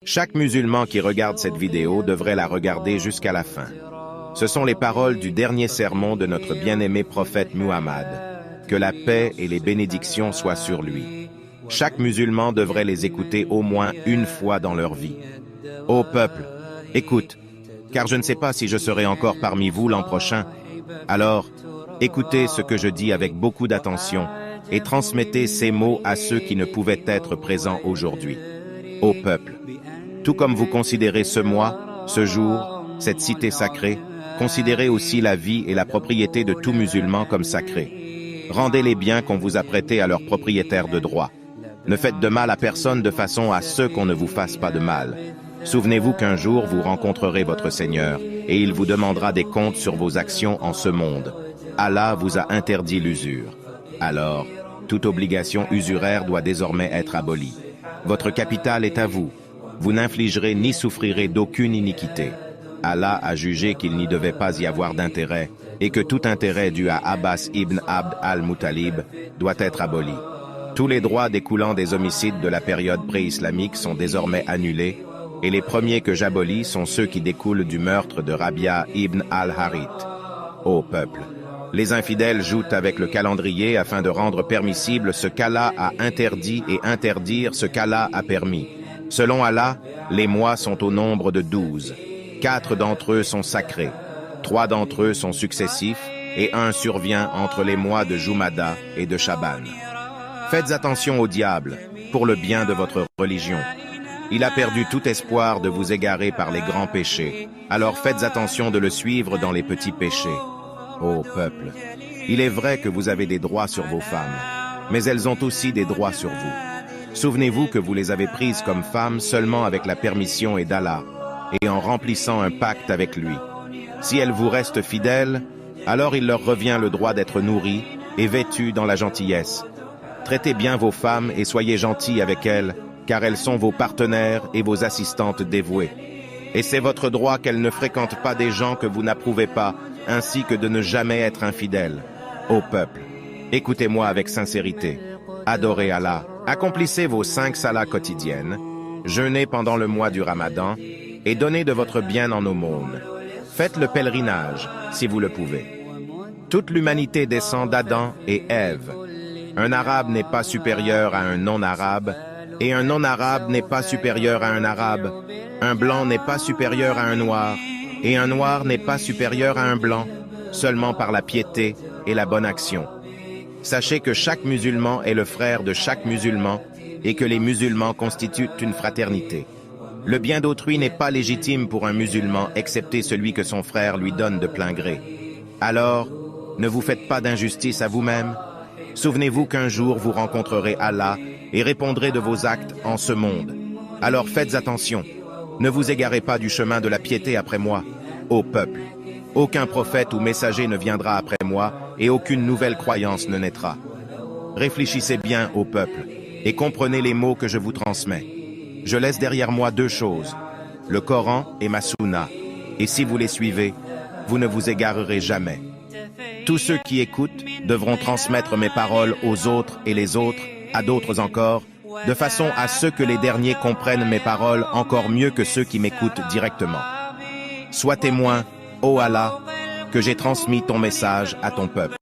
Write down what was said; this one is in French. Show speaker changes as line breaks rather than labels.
Chaque musulman qui regarde cette vidéo devrait la regarder jusqu'à la fin. Ce sont les paroles du dernier sermon de notre bien-aimé prophète Muhammad. Que la paix et les bénédictions soient sur lui. Chaque musulman devrait les écouter au moins une fois dans leur vie. Ô peuple, écoute, car je ne sais pas si je serai encore parmi vous l'an prochain. Alors, écoutez ce que je dis avec beaucoup d'attention et transmettez ces mots à ceux qui ne pouvaient être présents aujourd'hui. Ô peuple, tout comme vous considérez ce mois, ce jour, cette cité sacrée, considérez aussi la vie et la propriété de tout musulman comme sacrée. Rendez les biens qu'on vous a prêtés à leurs propriétaires de droit. Ne faites de mal à personne de façon à ce qu'on ne vous fasse pas de mal. Souvenez-vous qu'un jour vous rencontrerez votre Seigneur et il vous demandera des comptes sur vos actions en ce monde. Allah vous a interdit l'usure. Alors, toute obligation usuraire doit désormais être abolie. Votre capital est à vous. Vous n'infligerez ni souffrirez d'aucune iniquité. Allah a jugé qu'il n'y devait pas y avoir d'intérêt et que tout intérêt dû à Abbas ibn Abd al-Muttalib doit être aboli. Tous les droits découlant des homicides de la période pré-islamique sont désormais annulés et les premiers que j'abolis sont ceux qui découlent du meurtre de Rabia ibn al-Harith. Ô peuple, les infidèles jouent avec le calendrier afin de rendre permissible ce qu'Allah a interdit et interdire ce qu'Allah a permis. Selon Allah, les mois sont au nombre de 12. 4 d'entre eux sont sacrés, 3 d'entre eux sont successifs et un survient entre les mois de Jumada et de Shaban. Faites attention au diable, pour le bien de votre religion. Il a perdu tout espoir de vous égarer par les grands péchés, alors faites attention de le suivre dans les petits péchés. Ô peuple, il est vrai que vous avez des droits sur vos femmes, mais elles ont aussi des droits sur vous. Souvenez-vous que vous les avez prises comme femmes seulement avec la permission d'Allah et en remplissant un pacte avec lui. Si elles vous restent fidèles, alors il leur revient le droit d'être nourries et vêtues dans la gentillesse. Traitez bien vos femmes et soyez gentils avec elles, car elles sont vos partenaires et vos assistantes dévouées. Et c'est votre droit qu'elles ne fréquentent pas des gens que vous n'approuvez pas, ainsi que de ne jamais être infidèles. Ô peuple, écoutez-moi avec sincérité. Adorez Allah, accomplissez vos 5 salahs quotidiennes, jeûnez pendant le mois du Ramadan et donnez de votre bien en aumône. Faites le pèlerinage, si vous le pouvez. Toute l'humanité descend d'Adam et Ève. Un arabe n'est pas supérieur à un non-arabe, et un non-arabe n'est pas supérieur à un arabe. Un blanc n'est pas supérieur à un noir, et un noir n'est pas supérieur à un blanc, seulement par la piété et la bonne action. Sachez que chaque musulman est le frère de chaque musulman et que les musulmans constituent une fraternité. Le bien d'autrui n'est pas légitime pour un musulman excepté celui que son frère lui donne de plein gré. Alors, ne vous faites pas d'injustice à vous-même. Souvenez-vous qu'un jour vous rencontrerez Allah et répondrez de vos actes en ce monde. Alors faites attention. Ne vous égarez pas du chemin de la piété après moi, ô peuple. Aucun prophète ou messager ne viendra après moi et aucune nouvelle croyance ne naîtra. Réfléchissez bien, ô peuple, et comprenez les mots que je vous transmets. Je laisse derrière moi 2 choses, le Coran et ma Sunna, et si vous les suivez, vous ne vous égarerez jamais. Tous ceux qui écoutent devront transmettre mes paroles aux autres et les autres, à d'autres encore, de façon à ce que les derniers comprennent mes paroles encore mieux que ceux qui m'écoutent directement. Sois témoin, ô Allah, que j'ai transmis ton message à ton peuple.